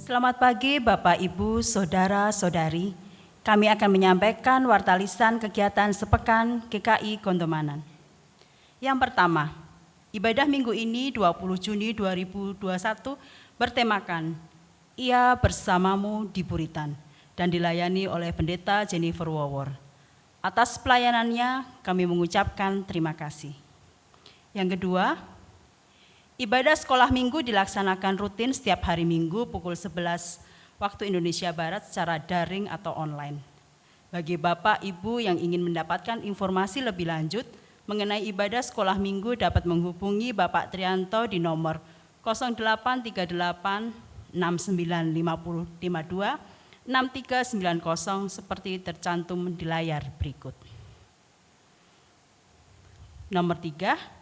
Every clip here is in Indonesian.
Selamat pagi Bapak, Ibu, Saudara-saudari. Kami akan menyampaikan warta lisan kegiatan sepekan GKI Kondomanan. Yang pertama, ibadah minggu ini 20 Juni 2021 bertemakan Ia Bersamamu di Puritan dan dilayani oleh Pendeta Jennifer Wawor. Atas pelayanannya kami mengucapkan terima kasih. Yang kedua, ibadah sekolah minggu dilaksanakan rutin setiap hari Minggu pukul 11 waktu Indonesia Barat secara daring atau online. Bagi Bapak, Ibu yang ingin mendapatkan informasi lebih lanjut mengenai ibadah sekolah minggu dapat menghubungi Bapak Trianto di nomor 0838 695052 6390 seperti tercantum di layar berikut. Nomor 3,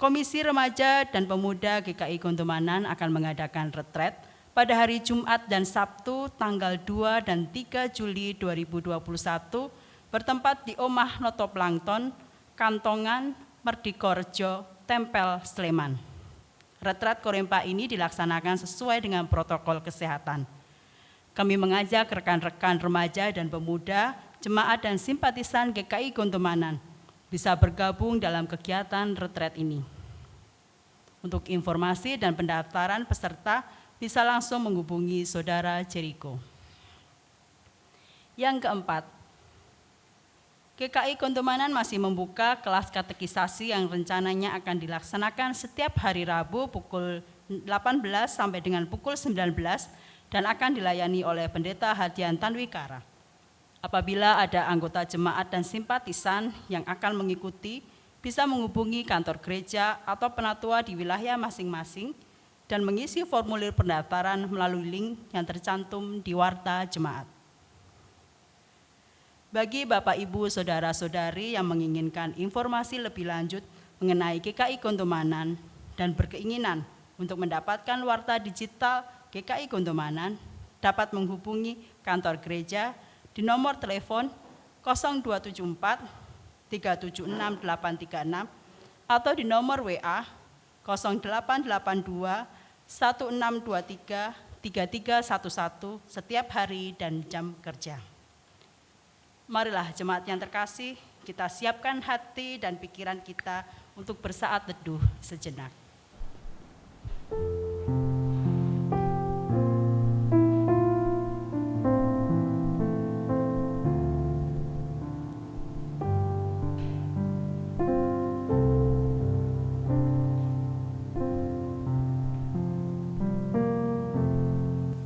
Komisi Remaja dan Pemuda GKI Kondomanan akan mengadakan retret pada hari Jumat dan Sabtu tanggal 2 dan 3 Juli 2021 bertempat di Omah Noto Plankton, Kantongan, Merdikorejo, Tempel, Sleman. Retret Korempa ini dilaksanakan sesuai dengan protokol kesehatan. Kami mengajak rekan-rekan remaja dan pemuda, jemaat dan simpatisan GKI Kondomanan bisa bergabung dalam kegiatan retret ini. Untuk informasi dan pendaftaran peserta bisa langsung menghubungi Saudara Jericho. Yang keempat, GKI Kondomanan masih membuka kelas katekisasi yang rencananya akan dilaksanakan setiap hari Rabu pukul 18 sampai dengan pukul 19 dan akan dilayani oleh Pendeta Hadian Tanwikara. Apabila ada anggota jemaat dan simpatisan yang akan mengikuti, bisa menghubungi kantor gereja atau penatua di wilayah masing-masing dan mengisi formulir pendaftaran melalui link yang tercantum di warta jemaat. Bagi Bapak, Ibu, Saudara-saudari yang menginginkan informasi lebih lanjut mengenai GKI Kondomanan dan berkeinginan untuk mendapatkan warta digital GKI Kondomanan, dapat menghubungi kantor gereja di nomor telepon 0274 376 836 atau di nomor WA 0882 1623 3311 setiap hari dan jam kerja. Marilah jemaat yang terkasih, kita siapkan hati dan pikiran kita untuk bersaat teduh sejenak.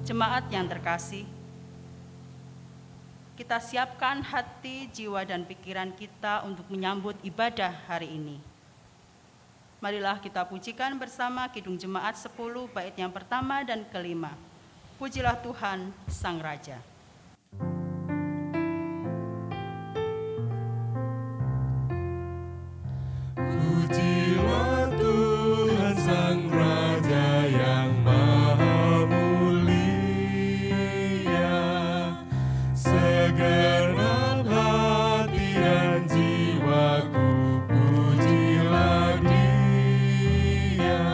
Jemaat yang terkasih, kita siapkan hati, jiwa, dan pikiran kita untuk menyambut ibadah hari ini. Marilah kita pujikan bersama Kidung Jemaat 10 bait yang pertama dan kelima. Pujilah Tuhan Sang Raja. Pujilah Tuhan Sang Raja yang Maha Mulia, segenap hati dan jiwaku pujilah Dia.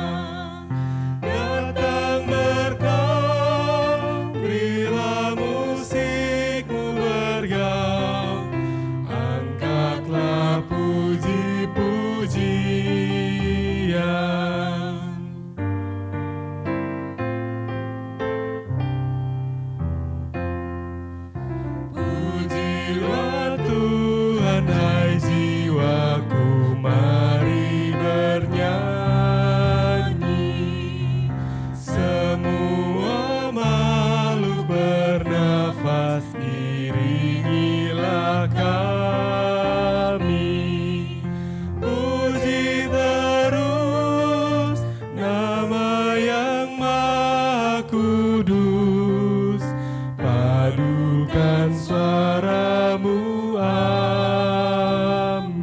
Datang berkau, berilah musikmu bergaung, angkatlah puji-pujian. Pujilah Tuhan, hai jiwaku, mari bernyanyi. Semua makhluk bernafas, iringilah kami. Puji terus nama yang Maha Kudus, padukan suaramu, amin.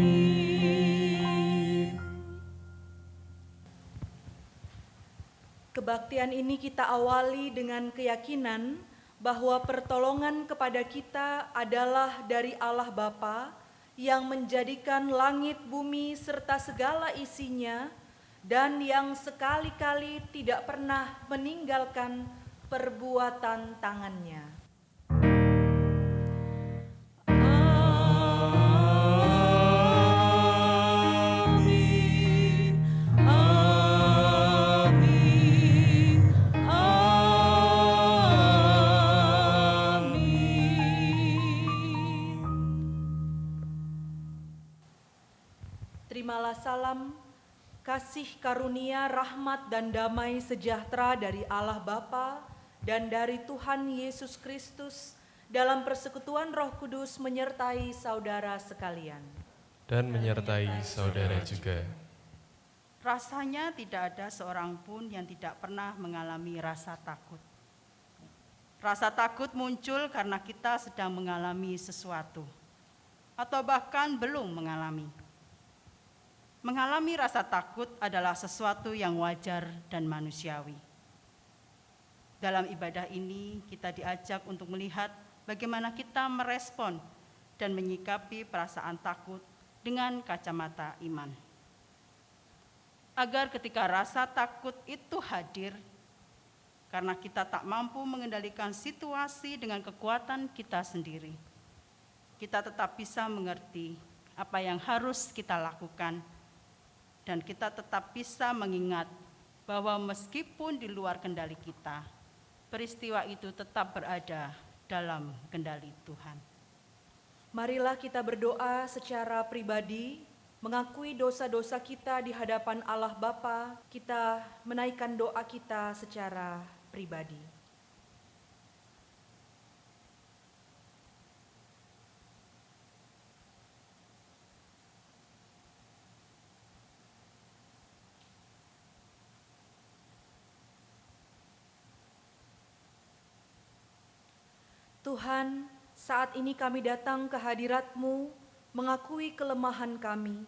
Kebaktian ini kita awali dengan keyakinan bahwa pertolongan kepada kita adalah dari Allah Bapa yang menjadikan langit, bumi, serta segala isinya, dan yang sekali-kali tidak pernah meninggalkan perbuatan tangannya. Amin, amin, amin. Terimalah salam, kasih karunia, rahmat, dan damai sejahtera dari Allah Bapa dan dari Tuhan Yesus Kristus dalam persekutuan Roh Kudus menyertai saudara sekalian. Dan menyertai saudara juga. Rasanya tidak ada seorang pun yang tidak pernah mengalami rasa takut. Rasa takut muncul karena kita sedang mengalami sesuatu, atau bahkan belum mengalami. Mengalami rasa takut adalah sesuatu yang wajar dan manusiawi. Dalam ibadah ini, kita diajak untuk melihat bagaimana kita merespon dan menyikapi perasaan takut dengan kacamata iman. Agar ketika rasa takut itu hadir, karena kita tak mampu mengendalikan situasi dengan kekuatan kita sendiri, kita tetap bisa mengerti apa yang harus kita lakukan, dan kita tetap bisa mengingat bahwa meskipun di luar kendali kita, peristiwa itu tetap berada dalam kendali Tuhan. Marilah kita berdoa secara pribadi, mengakui dosa-dosa kita di hadapan Allah Bapa. Kita menaikkan doa kita secara pribadi. Tuhan, saat ini kami datang ke hadirat-Mu, mengakui kelemahan kami.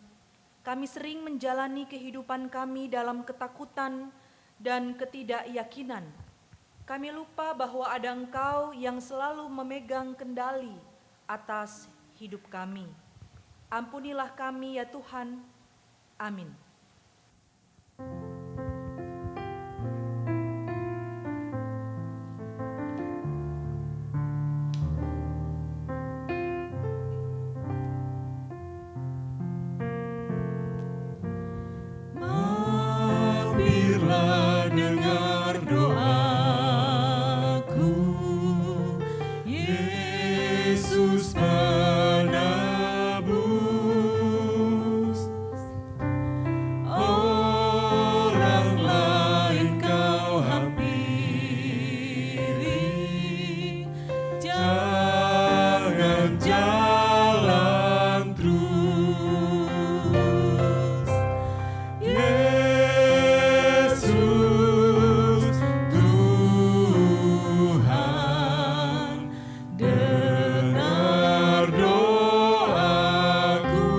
Kami sering menjalani kehidupan kami dalam ketakutan dan ketidakyakinan. Kami lupa bahwa ada Engkau yang selalu memegang kendali atas hidup kami. Ampunilah kami ya Tuhan. Amin. Mampirlah dengar doaku, Yesus penebus. Orang lain kau hampiri, jangan jalan terus. Yesus Tuhan, dengar doaku.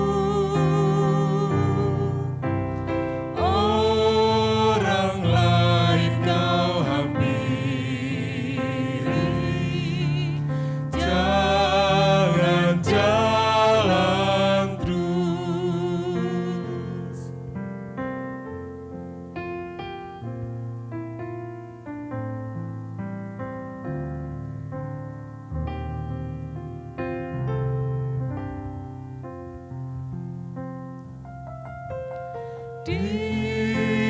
Orang lain kau hampiri, jangan jalan terus. Di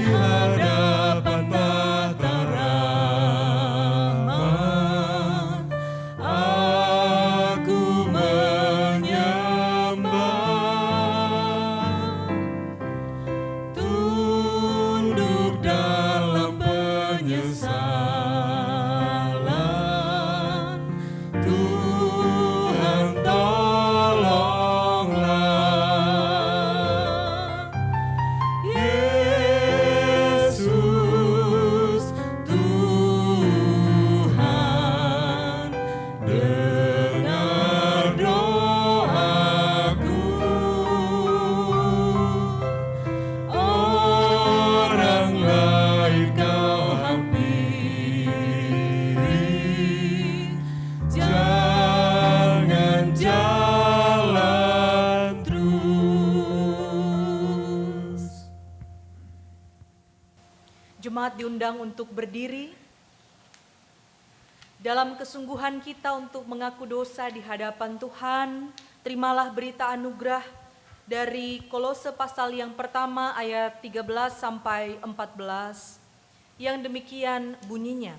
hadapan tahta rahmat, aku menyembah, tunduk dalam penyesalan. Tuhan tolonglah. Yesus Tuhan, dengar doaku. Orang lain kau hampiri, jangan jalan terus. Jemaat diundang untuk berdiri. Dalam kesungguhan kita untuk mengaku dosa di hadapan Tuhan, terimalah berita anugerah dari Kolose pasal yang pertama ayat 13 sampai 14, yang demikian bunyinya.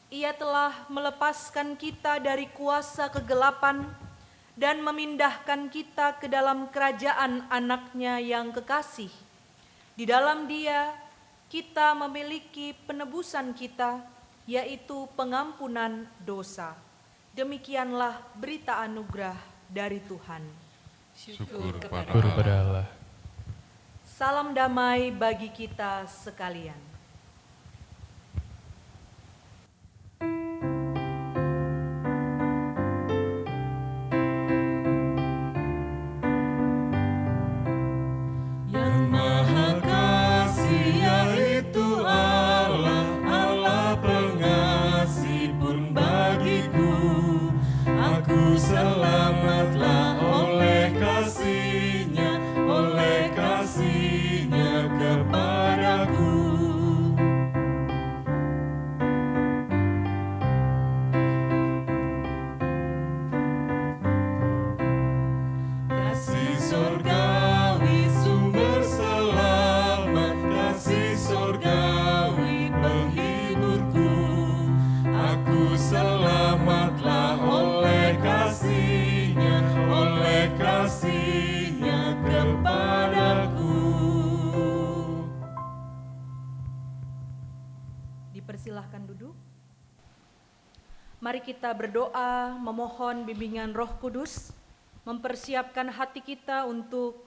Ia telah melepaskan kita dari kuasa kegelapan dan memindahkan kita ke dalam kerajaan anaknya yang kekasih. Di dalam Dia kita memiliki penebusan kita, yaitu pengampunan dosa. Demikianlah berita anugerah dari Tuhan. Syukur kepada Guru pada Allah. Salam damai bagi kita sekalian. Yang Maha Kasih, yaitu Allah, Allah pengasih pun bagiku. Aku selamatlah oleh kasih-Nya kepadaku. Kasih sorgawi sumber selamat, kasih sorgawi penghiburku. Aku selamatlah oleh kasih-Nya kepadaku. Dipersilahkan duduk. Mari kita berdoa memohon bimbingan Roh Kudus, mempersiapkan hati kita untuk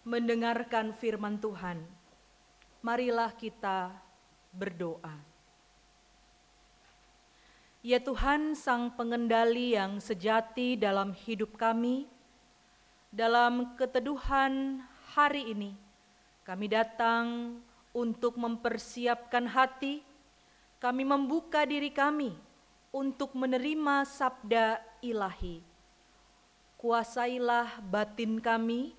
mendengarkan firman Tuhan. Marilah kita berdoa. Ya Tuhan, Sang Pengendali yang sejati dalam hidup kami, dalam keteduhan hari ini, kami datang untuk mempersiapkan hati, kami membuka diri kami untuk menerima sabda ilahi. Kuasailah batin kami,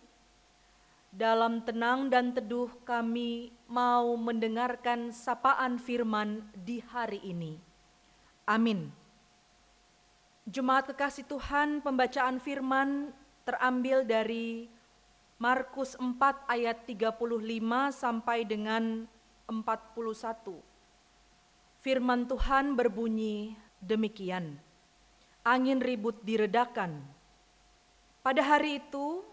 dalam tenang dan teduh kami mau mendengarkan sapaan firman di hari ini. Amin. Jemaat kekasih Tuhan, pembacaan firman terambil dari Markus 4 ayat 35 sampai dengan 41. Firman Tuhan berbunyi demikian. Angin ribut diredakan. Pada hari itu,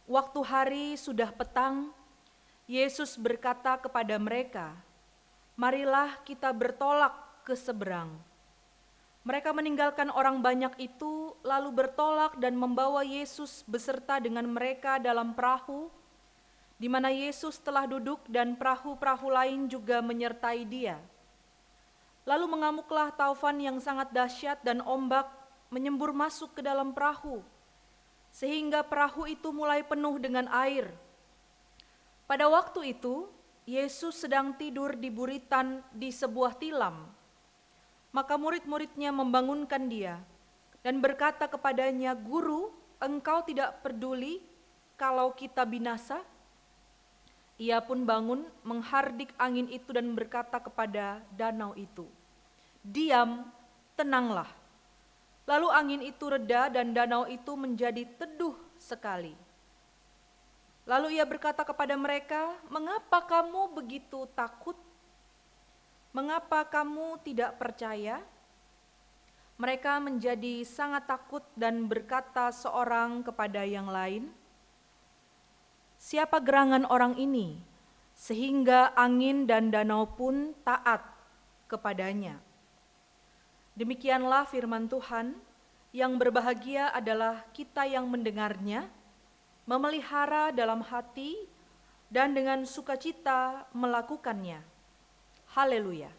waktu hari sudah petang, Yesus berkata kepada mereka, "Marilah kita bertolak ke seberang." Mereka meninggalkan orang banyak itu, lalu bertolak dan membawa Yesus beserta dengan mereka dalam perahu, di mana Yesus telah duduk dan perahu-perahu lain juga menyertai Dia. Lalu mengamuklah taufan yang sangat dahsyat dan ombak menyembur masuk ke dalam perahu, sehingga perahu itu mulai penuh dengan air. Pada waktu itu, Yesus sedang tidur di buritan di sebuah tilam. Maka murid-muridnya membangunkan Dia dan berkata kepadanya, "Guru, engkau tidak peduli kalau kita binasa?" Ia pun bangun, menghardik angin itu dan berkata kepada danau itu, "Diam, tenanglah." Lalu angin itu reda dan danau itu menjadi teduh sekali. Lalu ia berkata kepada mereka, "Mengapa kamu begitu takut? Mengapa kamu tidak percaya?" Mereka menjadi sangat takut dan berkata seorang kepada yang lain, "Siapa gerangan orang ini, sehingga angin dan danau pun taat kepadanya?" Demikianlah firman Tuhan, yang berbahagia adalah kita yang mendengarnya, memelihara dalam hati, dan dengan sukacita melakukannya. Haleluya.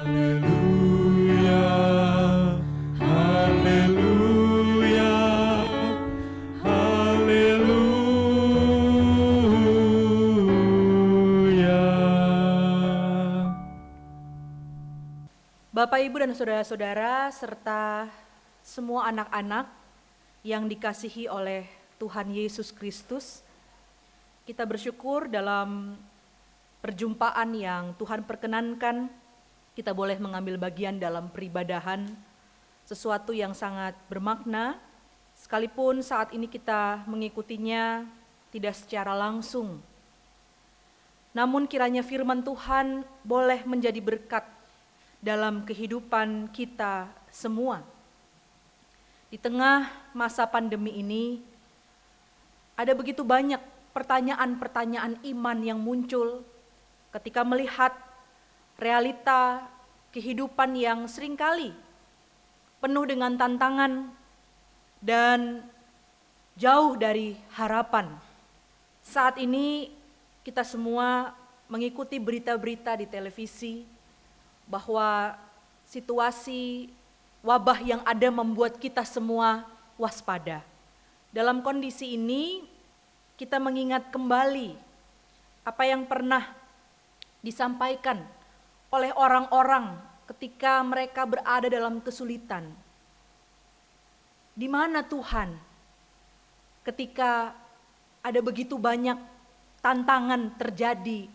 Haleluya, haleluya, haleluya. Bapak, Ibu, dan saudara-saudara, serta semua anak-anak yang dikasihi oleh Tuhan Yesus Kristus, kita bersyukur dalam perjumpaan yang Tuhan perkenankan kita boleh mengambil bagian dalam peribadahan, sesuatu yang sangat bermakna, sekalipun saat ini kita mengikutinya tidak secara langsung. Namun kiranya firman Tuhan boleh menjadi berkat dalam kehidupan kita semua. Di tengah masa pandemi ini, ada begitu banyak pertanyaan-pertanyaan iman yang muncul ketika melihat realita kehidupan yang seringkali penuh dengan tantangan dan jauh dari harapan. Saat ini kita semua mengikuti berita-berita di televisi bahwa situasi wabah yang ada membuat kita semua waspada. Dalam kondisi ini kita mengingat kembali apa yang pernah disampaikan oleh orang-orang ketika mereka berada dalam kesulitan. Di mana Tuhan ketika ada begitu banyak tantangan terjadi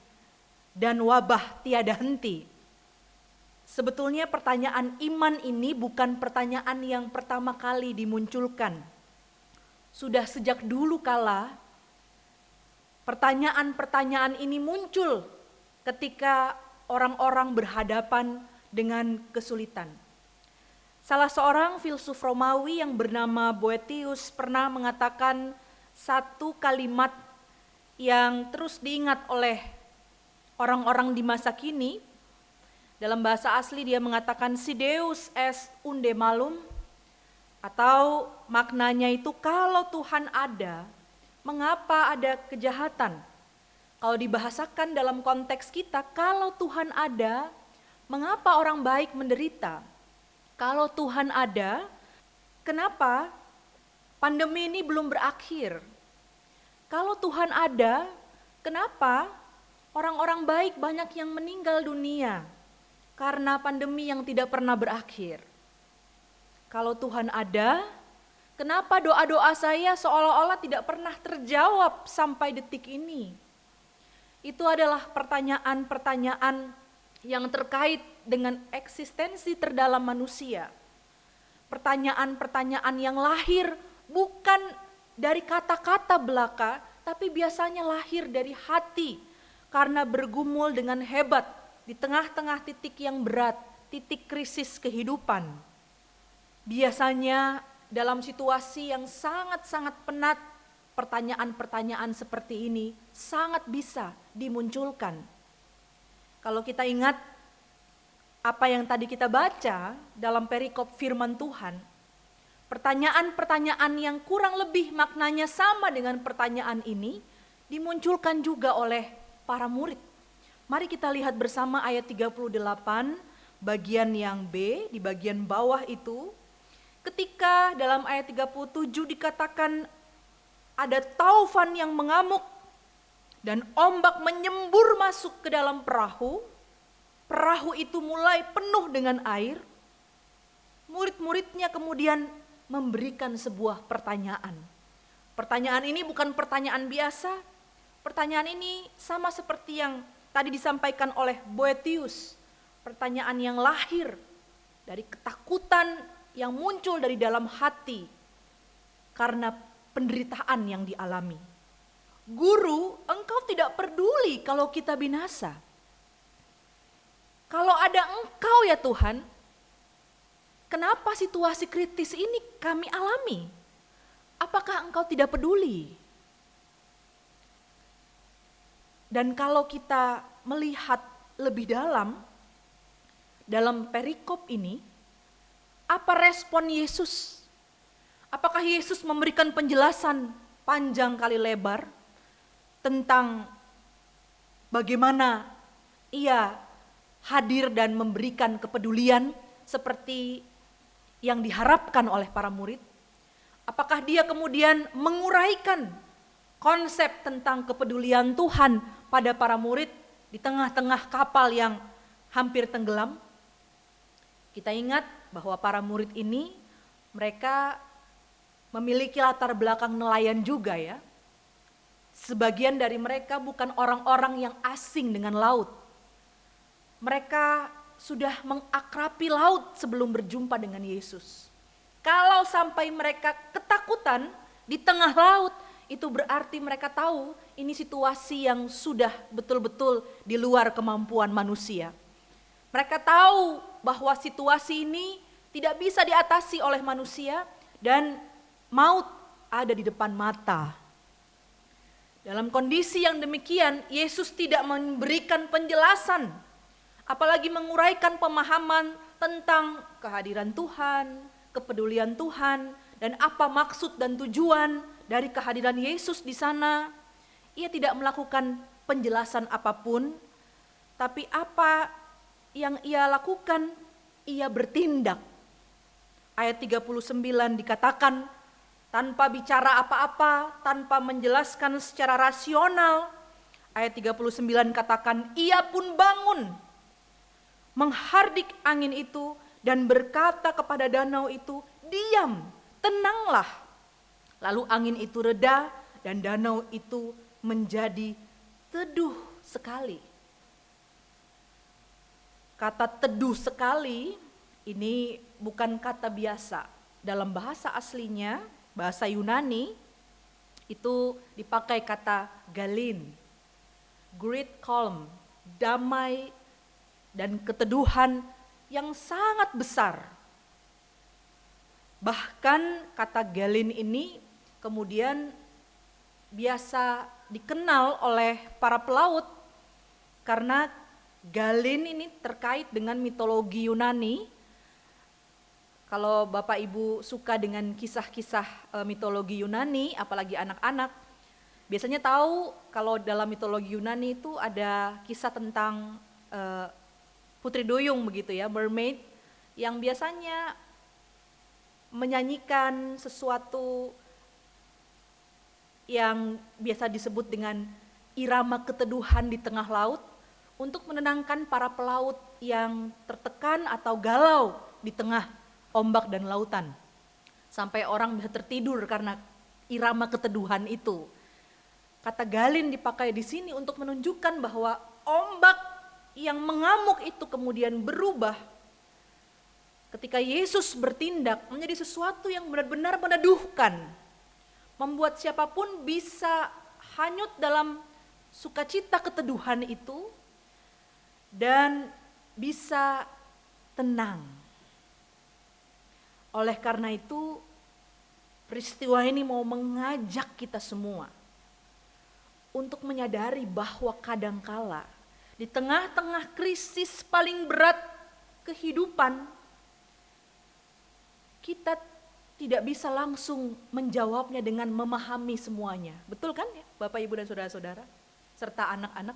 dan wabah tiada henti? Sebetulnya pertanyaan iman ini bukan pertanyaan yang pertama kali dimunculkan. Sudah sejak dulu kala pertanyaan-pertanyaan ini muncul ketika orang-orang berhadapan dengan kesulitan. Salah seorang filsuf Romawi yang bernama Boethius pernah mengatakan satu kalimat yang terus diingat oleh orang-orang di masa kini. Dalam bahasa asli dia mengatakan si Deus est unde malum, atau maknanya itu kalau Tuhan ada, mengapa ada kejahatan? Kalau dibahasakan dalam konteks kita, kalau Tuhan ada, mengapa orang baik menderita? Kalau Tuhan ada, kenapa pandemi ini belum berakhir? Kalau Tuhan ada, kenapa orang-orang baik banyak yang meninggal dunia karena pandemi yang tidak pernah berakhir? Kalau Tuhan ada, kenapa doa-doa saya seolah-olah tidak pernah terjawab sampai detik ini? Itu adalah pertanyaan-pertanyaan yang terkait dengan eksistensi terdalam manusia. Pertanyaan-pertanyaan yang lahir bukan dari kata-kata belaka, tapi biasanya lahir dari hati karena bergumul dengan hebat di tengah-tengah titik yang berat, titik krisis kehidupan. Biasanya dalam situasi yang sangat-sangat penat, pertanyaan-pertanyaan seperti ini sangat bisa dimunculkan. Kalau kita ingat apa yang tadi kita baca dalam perikop firman Tuhan, pertanyaan-pertanyaan yang kurang lebih maknanya sama dengan pertanyaan ini dimunculkan juga oleh para murid. Mari kita lihat bersama ayat 38 bagian yang B, di bagian bawah itu. Ketika dalam ayat 37 dikatakan ada taufan yang mengamuk dan ombak menyembur masuk ke dalam perahu, perahu itu mulai penuh dengan air. Murid-muridnya kemudian memberikan sebuah pertanyaan. Pertanyaan ini bukan pertanyaan biasa. Pertanyaan ini sama seperti yang tadi disampaikan oleh Boethius. Pertanyaan yang lahir dari ketakutan yang muncul dari dalam hati karena penderitaan yang dialami. Guru, engkau tidak peduli kalau kita binasa. Kalau ada engkau ya Tuhan, kenapa situasi kritis ini kami alami? Apakah engkau tidak peduli? Dan kalau kita melihat lebih dalam perikop ini, apa respon Yesus? Apakah Yesus memberikan penjelasan panjang kali lebar tentang bagaimana ia hadir dan memberikan kepedulian seperti yang diharapkan oleh para murid? Apakah dia kemudian menguraikan konsep tentang kepedulian Tuhan pada para murid di tengah-tengah kapal yang hampir tenggelam? Kita ingat bahwa para murid ini mereka memiliki latar belakang nelayan juga ya. Sebagian dari mereka bukan orang-orang yang asing dengan laut. Mereka sudah mengakrapi laut sebelum berjumpa dengan Yesus. Kalau sampai mereka ketakutan di tengah laut, itu berarti mereka tahu ini situasi yang sudah betul-betul di luar kemampuan manusia. Mereka tahu bahwa situasi ini tidak bisa diatasi oleh manusia dan maut ada di depan mata. Dalam kondisi yang demikian, Yesus tidak memberikan penjelasan, apalagi menguraikan pemahaman tentang kehadiran Tuhan, kepedulian Tuhan, dan apa maksud dan tujuan dari kehadiran Yesus di sana. Ia tidak melakukan penjelasan apapun, tapi apa yang ia lakukan, ia bertindak. Ayat 39 dikatakan, tanpa bicara apa-apa, tanpa menjelaskan secara rasional. Ayat 39 katakan, ia pun bangun, menghardik angin itu, dan berkata kepada danau itu, diam, tenanglah. Lalu angin itu reda dan danau itu menjadi teduh sekali. Kata teduh sekali ini bukan kata biasa. Dalam bahasa aslinya, bahasa Yunani, itu dipakai kata galin. Great calm, damai dan keteduhan yang sangat besar. Bahkan kata galin ini kemudian biasa dikenal oleh para pelaut karena galin ini terkait dengan mitologi Yunani. Kalau Bapak Ibu suka dengan kisah-kisah mitologi Yunani, apalagi anak-anak, biasanya tahu kalau dalam mitologi Yunani itu ada kisah tentang putri duyung begitu ya, mermaid, yang biasanya menyanyikan sesuatu yang biasa disebut dengan irama keteduhan di tengah laut untuk menenangkan para pelaut yang tertekan atau galau di tengah ombak dan lautan. Sampai orang bisa tertidur karena irama keteduhan itu. Kata galin dipakai di sini untuk menunjukkan bahwa ombak yang mengamuk itu kemudian berubah ketika Yesus bertindak menjadi sesuatu yang benar-benar meneduhkan, membuat siapapun bisa hanyut dalam sukacita keteduhan itu dan bisa tenang. Oleh karena itu, peristiwa ini mau mengajak kita semua untuk menyadari bahwa kadangkala di tengah-tengah krisis paling berat kehidupan, kita tidak bisa langsung menjawabnya dengan memahami semuanya. Betul kan ya Bapak Ibu dan Saudara-saudara, serta anak-anak?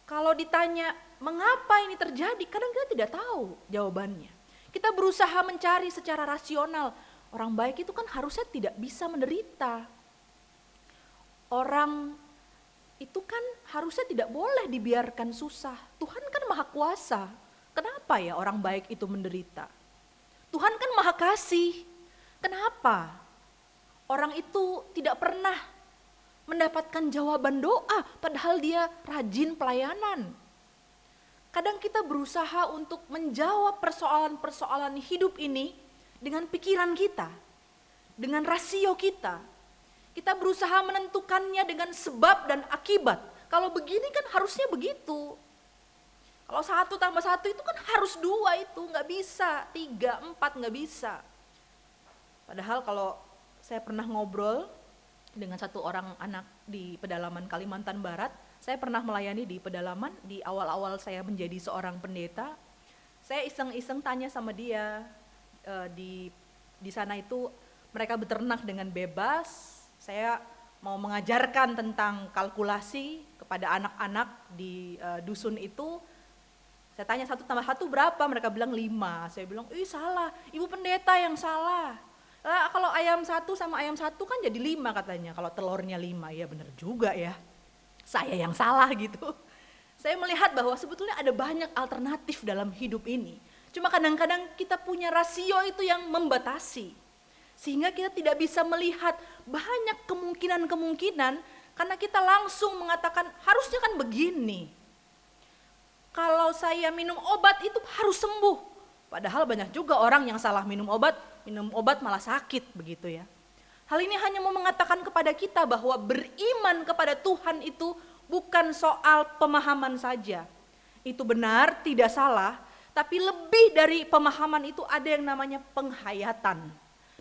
Kalau ditanya mengapa ini terjadi, kadang kita tidak tahu jawabannya. Kita berusaha mencari secara rasional, orang baik itu kan harusnya tidak bisa menderita. Orang itu kan harusnya tidak boleh dibiarkan susah. Tuhan kan maha kuasa. Kenapa ya orang baik itu menderita? Tuhan kan maha kasih. Kenapa orang itu tidak pernah mendapatkan jawaban doa padahal dia rajin pelayanan? Kadang kita berusaha untuk menjawab persoalan-persoalan hidup ini dengan pikiran kita, dengan rasio kita. Kita berusaha menentukannya dengan sebab dan akibat. Kalau begini kan harusnya begitu. Kalau 1 tambah 1 itu kan harus 2 itu, nggak bisa. 3, 4 nggak bisa. Padahal kalau saya pernah ngobrol dengan satu orang anak di pedalaman Kalimantan Barat, saya pernah melayani di pedalaman di awal-awal saya menjadi seorang pendeta. Saya iseng-iseng tanya sama dia, di sana itu mereka beternak dengan bebas. Saya mau mengajarkan tentang kalkulasi kepada anak-anak di dusun itu. Saya tanya 1 tambah 1 berapa? Mereka bilang 5. Saya bilang, ih salah, ibu pendeta yang salah. Kalau ayam 1 sama ayam 1 kan jadi 5 katanya, kalau telurnya 5. Ya benar juga ya, saya yang salah gitu. Saya melihat bahwa sebetulnya ada banyak alternatif dalam hidup ini. Cuma kadang-kadang kita punya rasio itu yang membatasi. Sehingga kita tidak bisa melihat banyak kemungkinan-kemungkinan karena kita langsung mengatakan harusnya kan begini. kalau saya minum obat itu harus sembuh. Padahal banyak juga orang yang salah minum obat malah sakit begitu ya. Hal ini hanya mau mengatakan kepada kita bahwa beriman kepada Tuhan itu bukan soal pemahaman saja. Itu benar, tidak salah, tapi lebih dari pemahaman itu ada yang namanya penghayatan.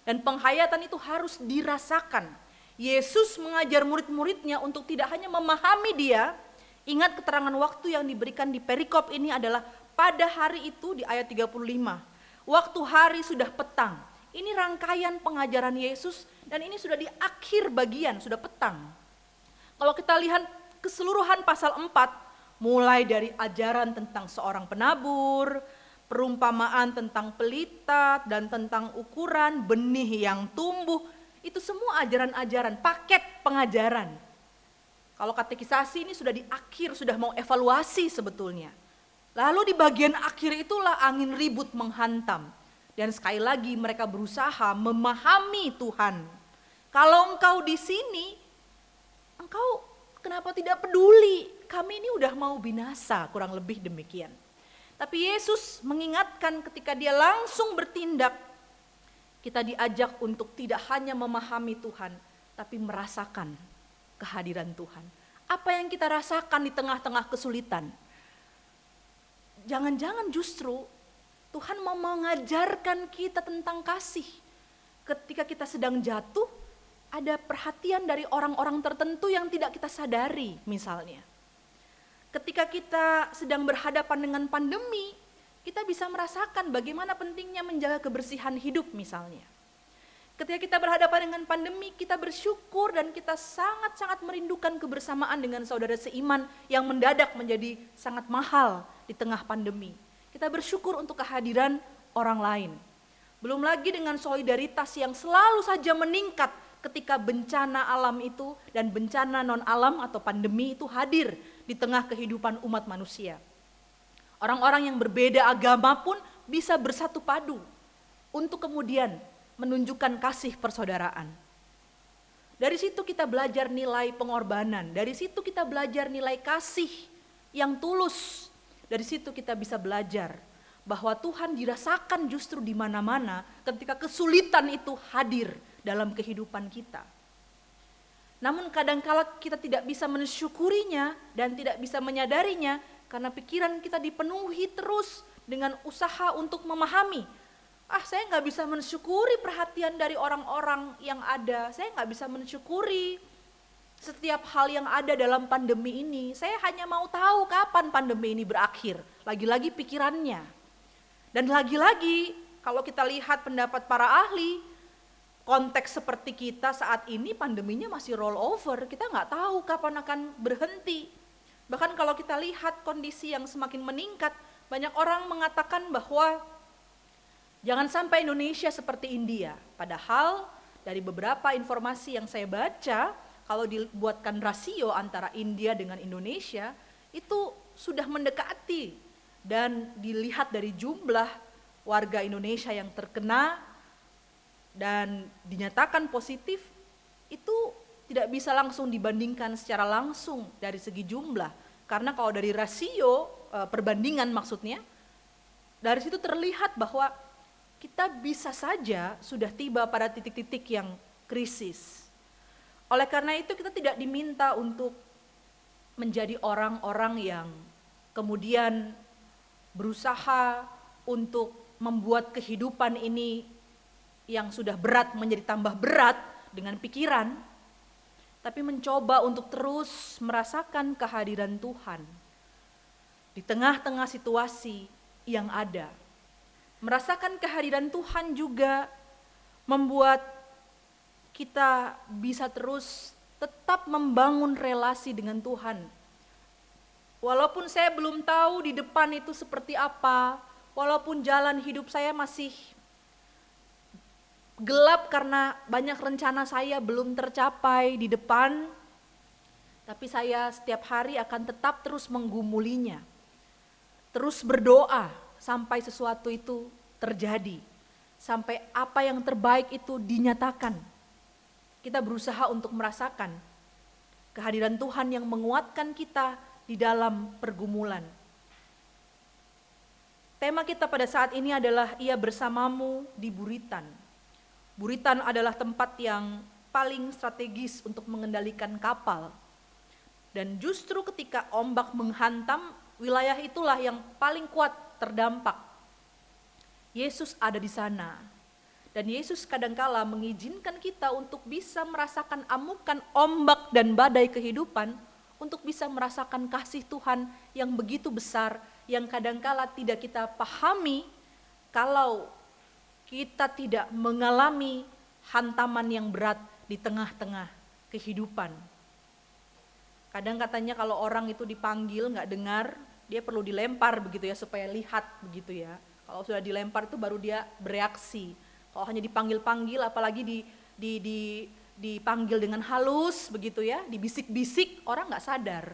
Dan penghayatan itu harus dirasakan. Yesus mengajar murid-muridnya untuk tidak hanya memahami dia. Ingat keterangan waktu yang diberikan di perikop ini adalah pada hari itu di ayat 35. Waktu hari sudah petang. Ini rangkaian pengajaran Yesus dan ini sudah di akhir bagian, sudah petang. Kalau kita lihat keseluruhan pasal 4, mulai dari ajaran tentang seorang penabur, perumpamaan tentang pelita dan tentang ukuran benih yang tumbuh, itu semua ajaran-ajaran, paket pengajaran. Kalau katekisasi ini sudah di akhir, sudah mau evaluasi sebetulnya. Lalu di bagian akhir itulah angin ribut menghantam. Dan sekali lagi mereka berusaha memahami Tuhan. Kalau engkau di sini, engkau kenapa tidak peduli? Kami ini udah mau binasa, kurang lebih demikian. Tapi Yesus mengingatkan ketika dia langsung bertindak, kita diajak untuk tidak hanya memahami Tuhan, tapi merasakan kehadiran Tuhan. Apa yang kita rasakan di tengah-tengah kesulitan? Jangan-jangan justru Tuhan mau mengajarkan kita tentang kasih. Ketika kita sedang jatuh, ada perhatian dari orang-orang tertentu yang tidak kita sadari misalnya. Ketika kita sedang berhadapan dengan pandemi, kita bisa merasakan bagaimana pentingnya menjaga kebersihan hidup misalnya. Ketika kita berhadapan dengan pandemi, kita bersyukur dan kita sangat-sangat merindukan kebersamaan dengan saudara seiman yang mendadak menjadi sangat mahal di tengah pandemi. Kita bersyukur untuk kehadiran orang lain. Belum lagi dengan solidaritas yang selalu saja meningkat ketika bencana alam itu dan bencana non-alam atau pandemi itu hadir di tengah kehidupan umat manusia. Orang-orang yang berbeda agama pun bisa bersatu padu untuk kemudian menunjukkan kasih persaudaraan. Dari situ kita belajar nilai pengorbanan, dari situ kita belajar nilai kasih yang tulus. Dari situ kita bisa belajar bahwa Tuhan dirasakan justru di mana-mana ketika kesulitan itu hadir dalam kehidupan kita. Namun kadangkala kita tidak bisa mensyukurinya dan tidak bisa menyadarinya karena pikiran kita dipenuhi terus dengan usaha untuk memahami. Saya nggak bisa mensyukuri perhatian dari orang-orang yang ada, saya nggak bisa mensyukuri setiap hal yang ada dalam pandemi ini. Saya hanya mau tahu kapan pandemi ini berakhir. Lagi-lagi pikirannya. Dan lagi-lagi kalau kita lihat pendapat para ahli, konteks seperti kita saat ini pandeminya masih roll over. Kita nggak tahu kapan akan berhenti. Bahkan kalau kita lihat kondisi yang semakin meningkat, banyak orang mengatakan bahwa jangan sampai Indonesia seperti India. Padahal dari beberapa informasi yang saya baca, kalau dibuatkan rasio antara India dengan Indonesia, itu sudah mendekati. Dan dilihat dari jumlah warga Indonesia yang terkena dan dinyatakan positif, itu tidak bisa langsung dibandingkan secara langsung dari segi jumlah. Karena kalau dari rasio, perbandingan maksudnya, dari situ terlihat bahwa kita bisa saja sudah tiba pada titik-titik yang krisis. Oleh karena itu kita tidak diminta untuk menjadi orang-orang yang kemudian berusaha untuk membuat kehidupan ini yang sudah berat menjadi tambah berat dengan pikiran, tapi mencoba untuk terus merasakan kehadiran Tuhan di tengah-tengah situasi yang ada. Merasakan kehadiran Tuhan juga membuat kita bisa terus tetap membangun relasi dengan Tuhan. Walaupun saya belum tahu di depan itu seperti apa, walaupun jalan hidup saya masih gelap karena banyak rencana saya belum tercapai di depan, tapi saya setiap hari akan tetap terus menggumulinya. Terus berdoa sampai sesuatu itu terjadi, sampai apa yang terbaik itu dinyatakan. Kita berusaha untuk merasakan kehadiran Tuhan yang menguatkan kita di dalam pergumulan. Tema kita pada saat ini adalah Ia bersamamu di Buritan. Buritan adalah tempat yang paling strategis untuk mengendalikan kapal. Dan justru ketika ombak menghantam, wilayah itulah yang paling kuat terdampak. Yesus ada di sana. Dan Yesus kadangkala mengizinkan kita untuk bisa merasakan amukan ombak dan badai kehidupan, untuk bisa merasakan kasih Tuhan yang begitu besar, yang kadangkala tidak kita pahami kalau kita tidak mengalami hantaman yang berat di tengah-tengah kehidupan. Kadang katanya kalau orang itu dipanggil nggak dengar, dia perlu dilempar begitu ya supaya lihat begitu ya. Kalau sudah dilempar itu baru dia bereaksi. Kalau hanya dipanggil-panggil, apalagi dipanggil dengan halus begitu ya, dibisik-bisik, orang nggak sadar.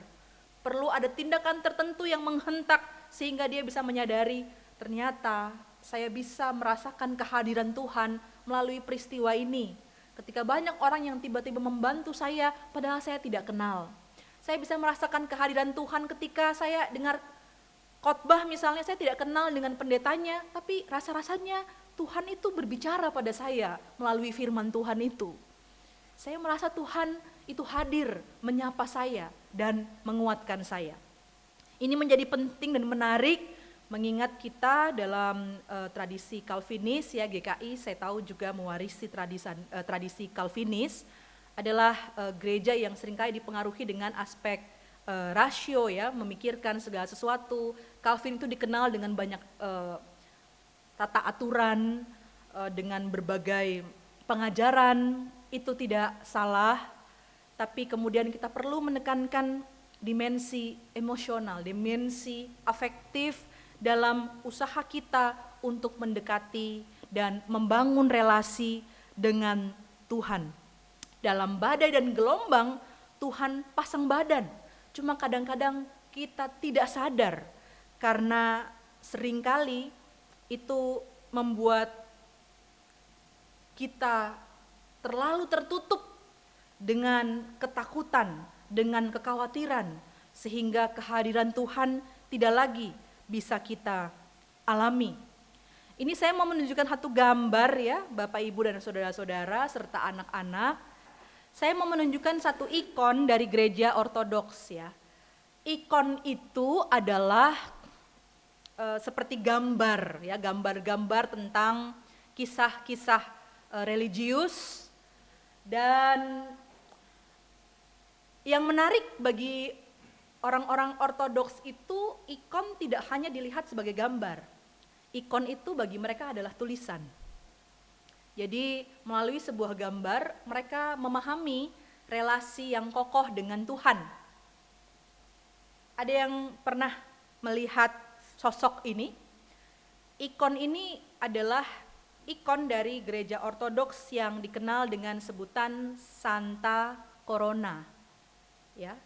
Perlu ada tindakan tertentu yang menghentak sehingga dia bisa menyadari ternyata saya bisa merasakan kehadiran Tuhan melalui peristiwa ini. Ketika banyak orang yang tiba-tiba membantu saya padahal saya tidak kenal. Saya bisa merasakan kehadiran Tuhan ketika saya dengar khotbah misalnya, saya tidak kenal dengan pendetanya, tapi rasa-rasanya Tuhan itu berbicara pada saya melalui firman Tuhan itu. Saya merasa Tuhan itu hadir menyapa saya dan menguatkan saya. Ini menjadi penting dan menarik mengingat kita dalam tradisi Calvinis ya, GKI saya tahu juga mewarisi tradisi Calvinis adalah gereja yang seringkali dipengaruhi dengan aspek rasio ya, memikirkan segala sesuatu. Calvin itu dikenal dengan banyak tata aturan, dengan berbagai pengajaran, itu tidak salah, tapi kemudian kita perlu menekankan dimensi emosional, dimensi afektif dalam usaha kita untuk mendekati dan membangun relasi dengan Tuhan. Dalam badai dan gelombang, Tuhan pasang badan. Cuma kadang-kadang kita tidak sadar karena seringkali itu membuat kita terlalu tertutup dengan ketakutan, dengan kekhawatiran, sehingga kehadiran Tuhan tidak lagi bisa kita alami. Ini saya mau menunjukkan satu gambar ya, Bapak Ibu dan saudara-saudara serta anak-anak. Saya mau menunjukkan satu ikon dari gereja ortodoks ya. Ikon itu adalah seperti gambar ya, gambar-gambar tentang kisah-kisah religius. Dan yang menarik bagi orang-orang ortodoks itu, ikon tidak hanya dilihat sebagai gambar. Ikon itu bagi mereka adalah tulisan. Jadi melalui sebuah gambar mereka memahami relasi yang kokoh dengan Tuhan. Ada yang pernah melihat sosok ini? Ikon ini adalah ikon dari gereja ortodoks yang dikenal dengan sebutan Santa Corona. Ya.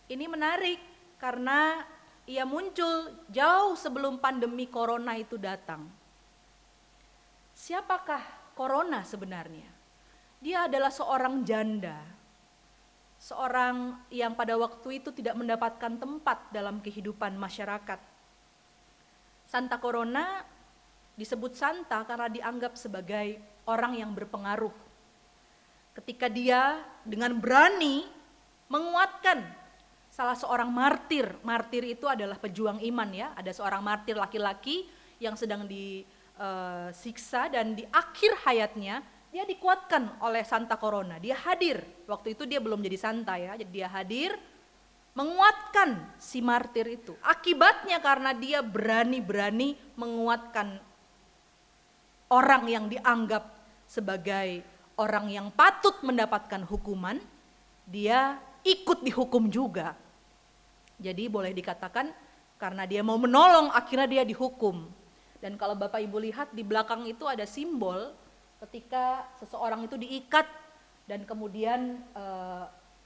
Ini menarik karena ia muncul jauh sebelum pandemi corona itu datang. Siapakah Corona sebenarnya? Dia adalah seorang janda. Seorang yang pada waktu itu tidak mendapatkan tempat dalam kehidupan masyarakat. Santa Corona disebut Santa karena dianggap sebagai orang yang berpengaruh. Ketika dia dengan berani menguatkan salah seorang martir. Martir itu adalah pejuang iman ya. Ada seorang martir laki-laki yang sedang disiksa dan di akhir hayatnya dia dikuatkan oleh Santa Corona. Dia hadir. Waktu itu dia belum jadi santa ya. Jadi dia hadir menguatkan si martir itu. Akibatnya karena dia berani-berani menguatkan orang yang dianggap sebagai orang yang patut mendapatkan hukuman, dia ikut dihukum juga. Jadi boleh dikatakan karena dia mau menolong akhirnya dia dihukum. Dan kalau Bapak Ibu lihat di belakang itu ada simbol ketika seseorang itu diikat dan kemudian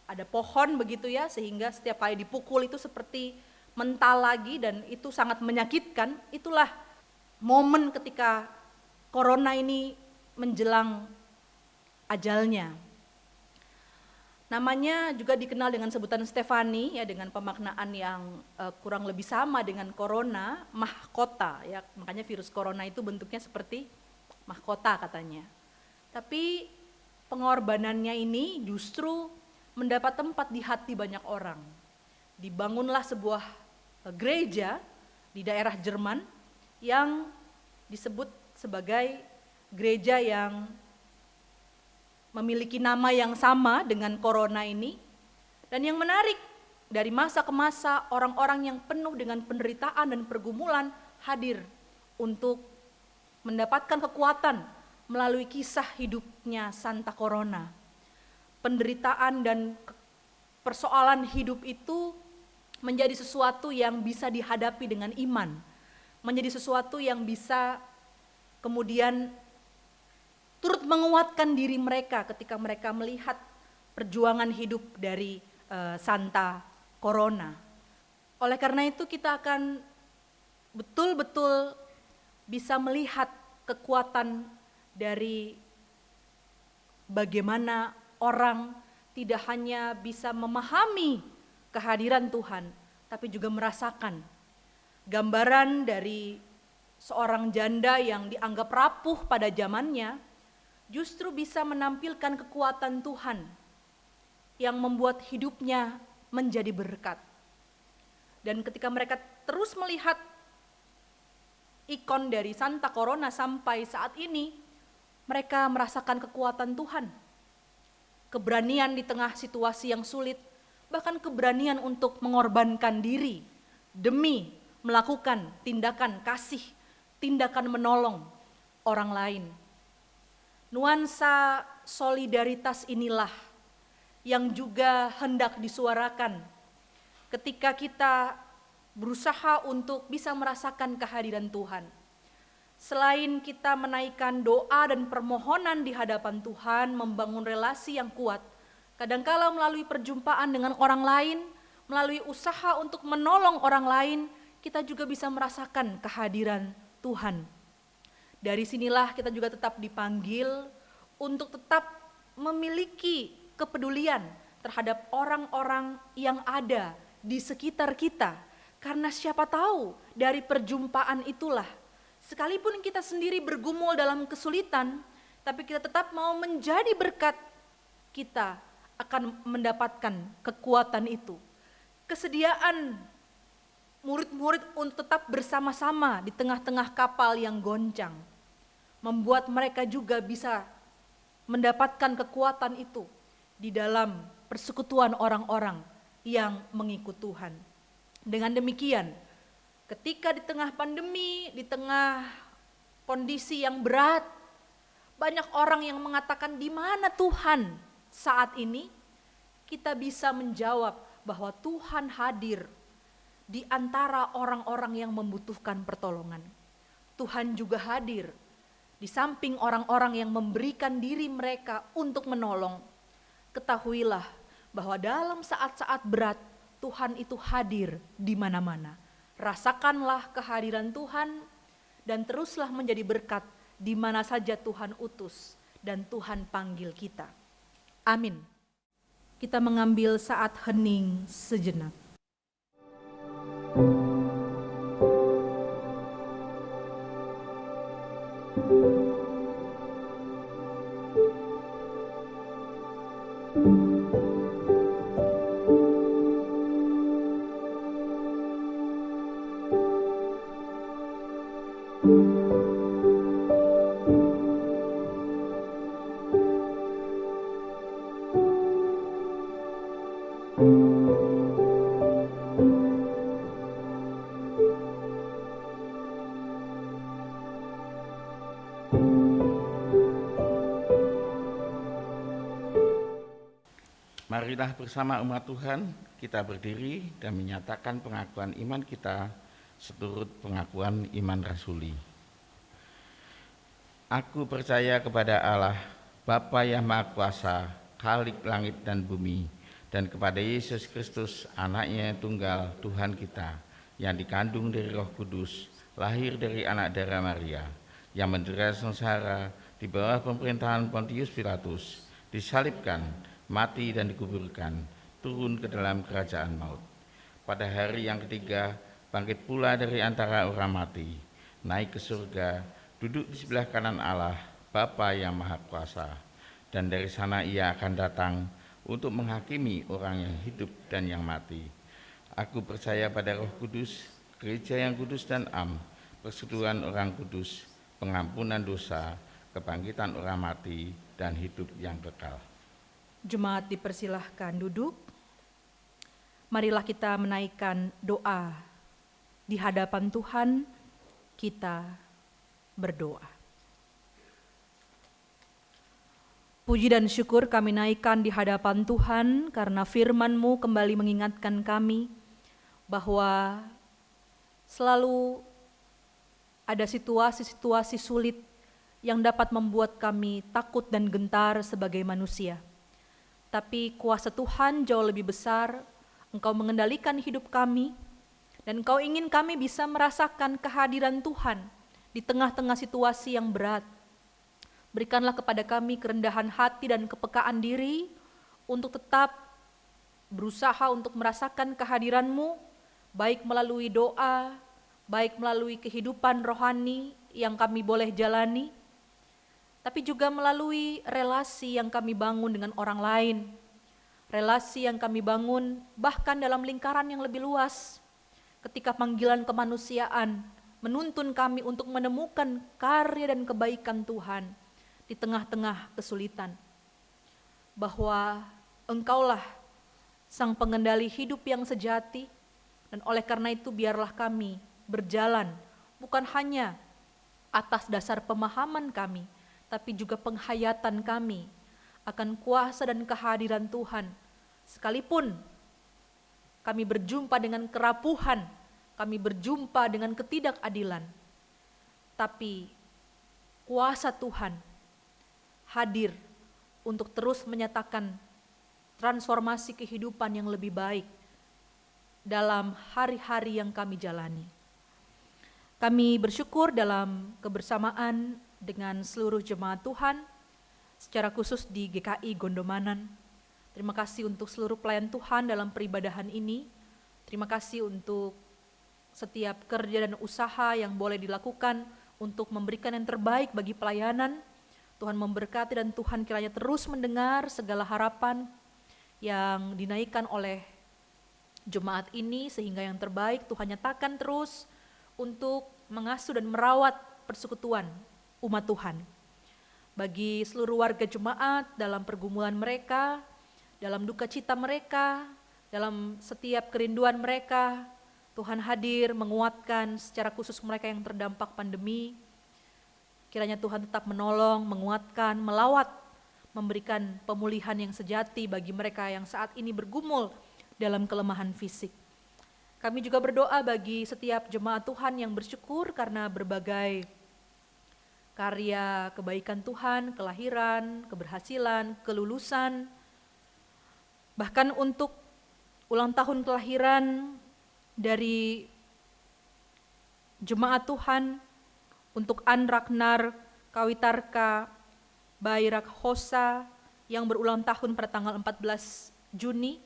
ada pohon begitu ya, sehingga setiap kali dipukul itu seperti mental lagi dan itu sangat menyakitkan. Itulah momen ketika Corona ini menjelang ajalnya. Namanya juga dikenal dengan sebutan Stefani, ya, dengan pemaknaan yang kurang lebih sama dengan corona, mahkota, ya. Makanya virus corona itu bentuknya seperti mahkota katanya. Tapi pengorbanannya ini justru mendapat tempat di hati banyak orang. Dibangunlah sebuah gereja di daerah Jerman yang disebut sebagai gereja yang memiliki nama yang sama dengan corona ini. Dan yang menarik, dari masa ke masa orang-orang yang penuh dengan penderitaan dan pergumulan hadir untuk mendapatkan kekuatan melalui kisah hidupnya Santa Corona. Penderitaan dan persoalan hidup itu menjadi sesuatu yang bisa dihadapi dengan iman, menjadi sesuatu yang bisa kemudian turut menguatkan diri mereka ketika mereka melihat perjuangan hidup dari Santa Corona. Oleh karena itu kita akan betul-betul bisa melihat kekuatan dari bagaimana orang tidak hanya bisa memahami kehadiran Tuhan, tapi juga merasakan gambaran dari seorang janda yang dianggap rapuh pada zamannya, justru bisa menampilkan kekuatan Tuhan yang membuat hidupnya menjadi berkat. Dan ketika mereka terus melihat ikon dari Santa Corona sampai saat ini, mereka merasakan kekuatan Tuhan. Keberanian di tengah situasi yang sulit, bahkan keberanian untuk mengorbankan diri demi melakukan tindakan kasih, tindakan menolong orang lain. Nuansa solidaritas inilah yang juga hendak disuarakan ketika kita berusaha untuk bisa merasakan kehadiran Tuhan. Selain kita menaikkan doa dan permohonan di hadapan Tuhan, membangun relasi yang kuat, kadangkala melalui perjumpaan dengan orang lain, melalui usaha untuk menolong orang lain, kita juga bisa merasakan kehadiran Tuhan. Dari sinilah kita juga tetap dipanggil untuk tetap memiliki kepedulian terhadap orang-orang yang ada di sekitar kita. Karena siapa tahu dari perjumpaan itulah, sekalipun kita sendiri bergumul dalam kesulitan, tapi kita tetap mau menjadi berkat, kita akan mendapatkan kekuatan itu. Kesediaan murid-murid untuk tetap bersama-sama di tengah-tengah kapal yang goncang, membuat mereka juga bisa mendapatkan kekuatan itu di dalam persekutuan orang-orang yang mengikut Tuhan. Dengan demikian, ketika di tengah pandemi, di tengah kondisi yang berat, banyak orang yang mengatakan di mana Tuhan saat ini, kita bisa menjawab bahwa Tuhan hadir di antara orang-orang yang membutuhkan pertolongan. Tuhan juga hadir di samping orang-orang yang memberikan diri mereka untuk menolong. Ketahuilah bahwa dalam saat-saat berat, Tuhan itu hadir di mana-mana. Rasakanlah kehadiran Tuhan dan teruslah menjadi berkat di mana saja Tuhan utus dan Tuhan panggil kita. Amin. Kita mengambil saat hening sejenak. Marilah bersama umat Tuhan kita berdiri dan menyatakan pengakuan iman kita seturut pengakuan iman rasuli. Aku percaya kepada Allah, Bapa yang Maha Kuasa, Khalik langit dan bumi, dan kepada Yesus Kristus, Anaknya yang tunggal, Tuhan kita, yang dikandung dari Roh Kudus, lahir dari anak darah Maria, yang menderita sengsara di bawah pemerintahan Pontius Pilatus, disalibkan, mati dan dikuburkan, turun ke dalam kerajaan maut. Pada hari yang ketiga, bangkit pula dari antara orang mati, naik ke surga, duduk di sebelah kanan Allah, Bapa yang Maha Kuasa. Dan dari sana ia akan datang untuk menghakimi orang yang hidup dan yang mati. Aku percaya pada Roh Kudus, gereja yang kudus dan am, persekutuan orang kudus, pengampunan dosa, kebangkitan orang mati, dan hidup yang kekal. Jemaat dipersilahkan duduk. Marilah kita menaikkan doa di hadapan Tuhan, kita berdoa. Puji dan syukur kami naikkan di hadapan Tuhan karena firman-Mu kembali mengingatkan kami bahwa selalu ada situasi-situasi sulit yang dapat membuat kami takut dan gentar sebagai manusia. Tapi kuasa Tuhan jauh lebih besar, Engkau mengendalikan hidup kami, dan Engkau ingin kami bisa merasakan kehadiran Tuhan di tengah-tengah situasi yang berat. Berikanlah kepada kami kerendahan hati dan kepekaan diri untuk tetap berusaha untuk merasakan kehadiran-Mu, baik melalui doa, baik melalui kehidupan rohani yang kami boleh jalani, tapi juga melalui relasi yang kami bangun dengan orang lain, relasi yang kami bangun bahkan dalam lingkaran yang lebih luas, ketika panggilan kemanusiaan menuntun kami untuk menemukan karya dan kebaikan Tuhan di tengah-tengah kesulitan, bahwa Engkaulah Sang Pengendali hidup yang sejati, dan oleh karena itu biarlah kami berjalan bukan hanya atas dasar pemahaman kami, tapi juga penghayatan kami akan kuasa dan kehadiran Tuhan. Sekalipun kami berjumpa dengan kerapuhan, kami berjumpa dengan ketidakadilan, tapi kuasa Tuhan hadir untuk terus menyatakan transformasi kehidupan yang lebih baik dalam hari-hari yang kami jalani. Kami bersyukur dalam kebersamaan dengan seluruh jemaat Tuhan, secara khusus di GKI Gondomanan. Terima kasih untuk seluruh pelayan Tuhan dalam peribadahan ini. Terima kasih untuk setiap kerja dan usaha yang boleh dilakukan untuk memberikan yang terbaik bagi pelayanan. Tuhan memberkati dan Tuhan kiranya terus mendengar segala harapan yang dinaikkan oleh jemaat ini, sehingga yang terbaik Tuhan nyatakan terus untuk mengasuh dan merawat persekutuan umat Tuhan. Bagi seluruh warga jemaat dalam pergumulan mereka, dalam duka cita mereka, dalam setiap kerinduan mereka, Tuhan hadir menguatkan secara khusus mereka yang terdampak pandemi. Kiranya Tuhan tetap menolong, menguatkan, melawat, memberikan pemulihan yang sejati bagi mereka yang saat ini bergumul dalam kelemahan fisik. Kami juga berdoa bagi setiap jemaat Tuhan yang bersyukur karena berbagai karya kebaikan Tuhan, kelahiran, keberhasilan, kelulusan, bahkan untuk ulang tahun kelahiran dari jemaat Tuhan, untuk An Ragnar Kawitarka Bairak Hosa yang berulang tahun pada tanggal 14 Juni,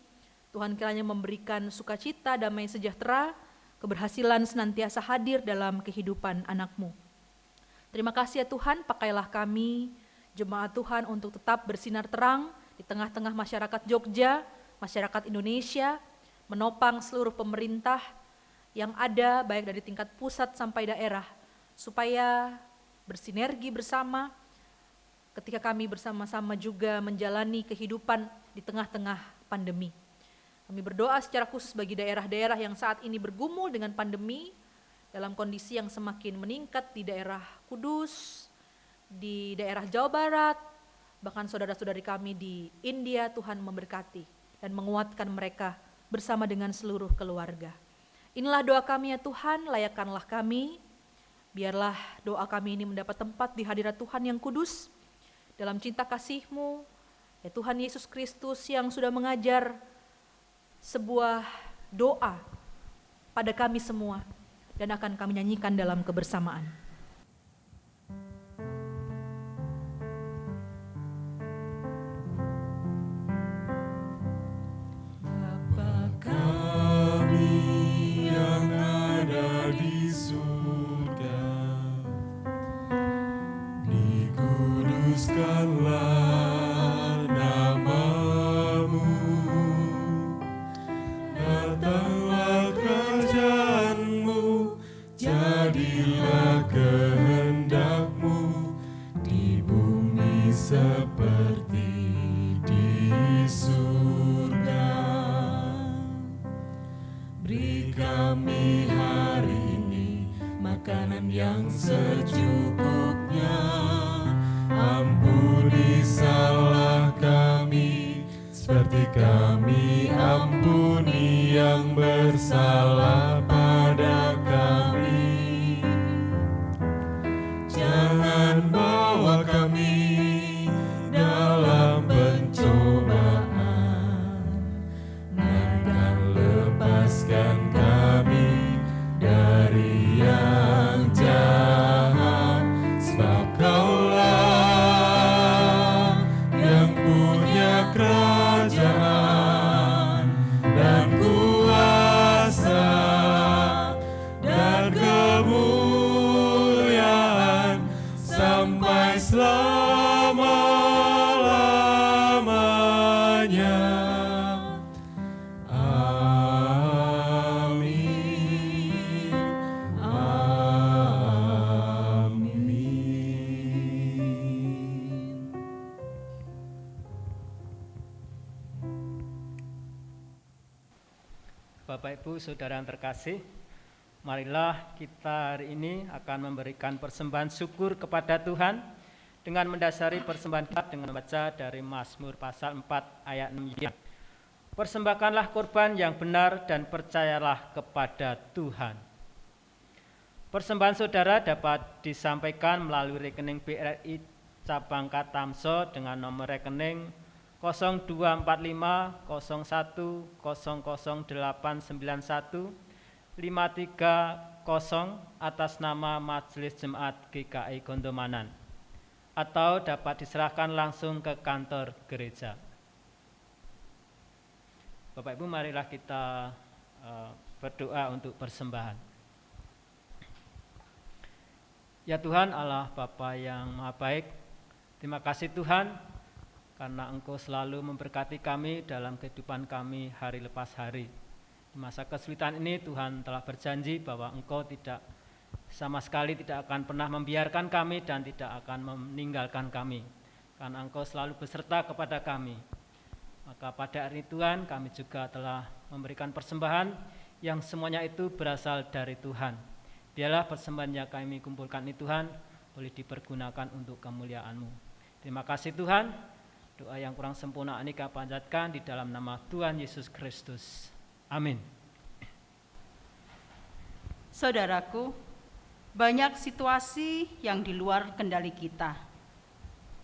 Tuhan kiranya memberikan sukacita, damai sejahtera, keberhasilan senantiasa hadir dalam kehidupan anak-Mu. Terima kasih ya Tuhan, pakailah kami, jemaat Tuhan, untuk tetap bersinar terang di tengah-tengah masyarakat Jogja, masyarakat Indonesia, menopang seluruh pemerintah yang ada, baik dari tingkat pusat sampai daerah, supaya bersinergi bersama ketika kami bersama-sama juga menjalani kehidupan di tengah-tengah pandemi. Kami berdoa secara khusus bagi daerah-daerah yang saat ini bergumul dengan pandemi, dalam kondisi yang semakin meningkat di daerah Kudus, di daerah Jawa Barat, bahkan saudara-saudari kami di India. Tuhan memberkati dan menguatkan mereka bersama dengan seluruh keluarga. Inilah doa kami ya Tuhan, layakkanlah kami, biarlah doa kami ini mendapat tempat di hadirat Tuhan yang kudus, dalam cinta kasih-Mu, ya Tuhan Yesus Kristus yang sudah mengajar sebuah doa pada kami semua, dan akan kami nyanyikan dalam kebersamaan. Terpujikanlah namamu, datanglah kerajaanmu, jadilah kehendakmu di bumi seperti di surga. Beri kami hari ini makanan yang secukupnya. Ampuni salah kami, seperti kami ampuni yang bersalah pada kami. Jangan bawa kami dalam pencobaan, melainkan lepaskan kami dari yang jahat. Sebab Kaulah yang punya kerajaan dan kuasa dan kemuliaan sampai selama-lamanya. Amin. Amin. Bapak, Ibu, Saudara yang terkasih, marilah kita hari ini akan memberikan persembahan syukur kepada Tuhan dengan mendasari persembahan kita dengan membaca dari Mazmur pasal 4 ayat 6. Persembahkanlah korban yang benar dan percayalah kepada Tuhan. Persembahan saudara dapat disampaikan melalui rekening BRI Cabang Katamso dengan nomor rekening 0245 01 00891 530 atas nama Majelis Jemaat GKI Gondomanan, atau dapat diserahkan langsung ke kantor gereja. Bapak Ibu, marilah kita berdoa untuk persembahan. Ya Tuhan Allah Bapa yang Maha Baik, terima kasih Tuhan karena Engkau selalu memberkati kami dalam kehidupan kami hari lepas hari. Di masa kesulitan ini Tuhan telah berjanji bahwa Engkau sama sekali tidak akan pernah membiarkan kami dan tidak akan meninggalkan kami, karena Engkau selalu beserta kepada kami. Maka pada hari ini Tuhan, kami juga telah memberikan persembahan yang semuanya itu berasal dari Tuhan. Biarlah persembahan yang kami kumpulkan ini Tuhan boleh dipergunakan untuk kemuliaan-Mu. Terima kasih Tuhan. Doa yang kurang sempurna ini kami panjatkan di dalam nama Tuhan Yesus Kristus. Amin. Saudaraku, banyak situasi yang di luar kendali kita.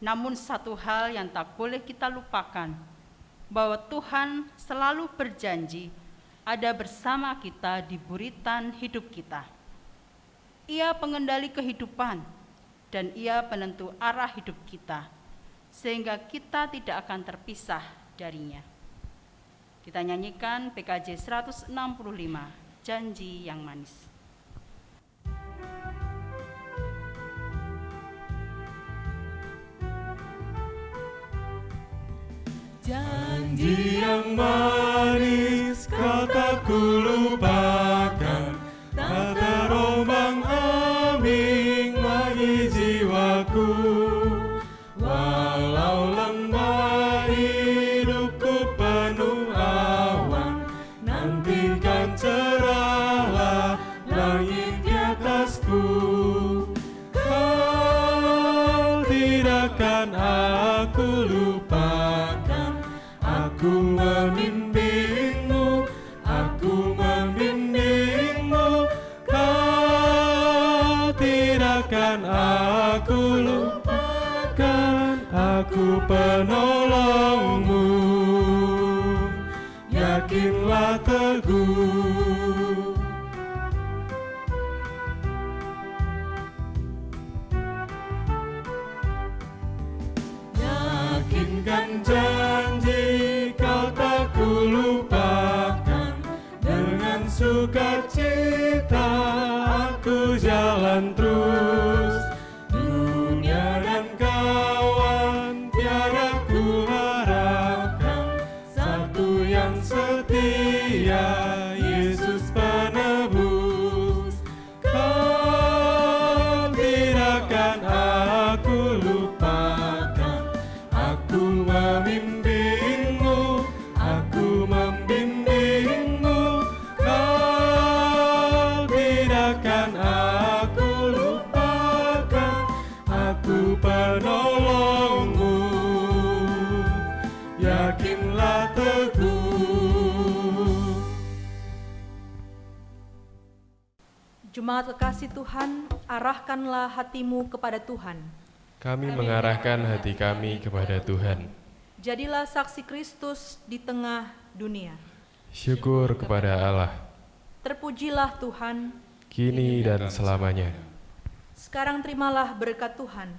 Namun satu hal yang tak boleh kita lupakan, bahwa Tuhan selalu berjanji ada bersama kita di buritan hidup kita. Ia pengendali kehidupan dan Ia penentu arah hidup kita, sehingga kita tidak akan terpisah darinya. Kita nyanyikan PKJ 165, Janji yang Manis. Janji yang manis kau tak kulupakan, tak terombang-ambing bagi jiwaku. Walau lemah hidupku penuh awan, nantikan cerahlah langit di atasku. Kau tidak akan aku lupakan, aku membimbingmu, kau tidak akan aku lupakan, aku penolongmu, yakinlah teguh. Yakinkan janji kau tak kulupakan, dengan sukacita aku jalan terus. Dunia dan kawan Aku memimpinmu, aku membimbingmu, kau tidak akan aku lupakan, aku penolongmu, yakinlah teguh. Jemaat kekasih Tuhan, arahkanlah hatimu kepada Tuhan. Kami mengarahkan hati kami kepada Tuhan. Jadilah saksi Kristus di tengah dunia. Syukur kepada Allah, Terpujilah Tuhan. kini dan selamanya. Sekarang terimalah berkat Tuhan.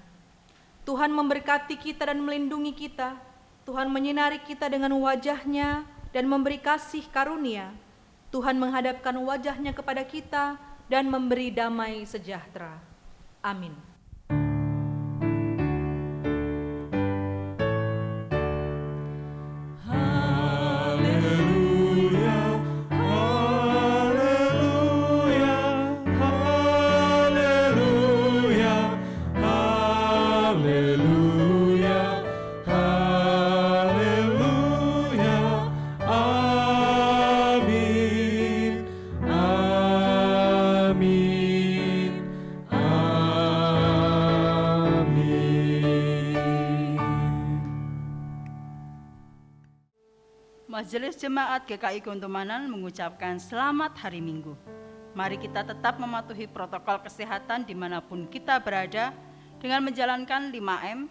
Tuhan memberkati kita dan melindungi kita. Tuhan menyinari kita dengan wajah-Nya dan memberi kasih karunia. Tuhan menghadapkan wajah-Nya kepada kita dan memberi damai sejahtera. Amin. Haleluya, haleluya, haleluya, haleluya, haleluya, amin, amin, amin. Majelis Jemaat GKI Gondomanan mengucapkan selamat hari Minggu. Mari kita tetap mematuhi protokol kesehatan dimanapun kita berada dengan menjalankan 5M,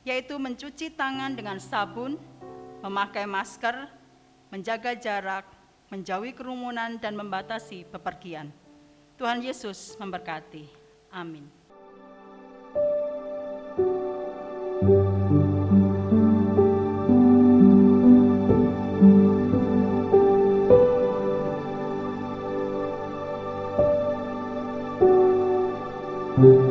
yaitu mencuci tangan dengan sabun, memakai masker, menjaga jarak, menjauhi kerumunan, dan membatasi bepergian. Tuhan Yesus memberkati. Amin. Thank you.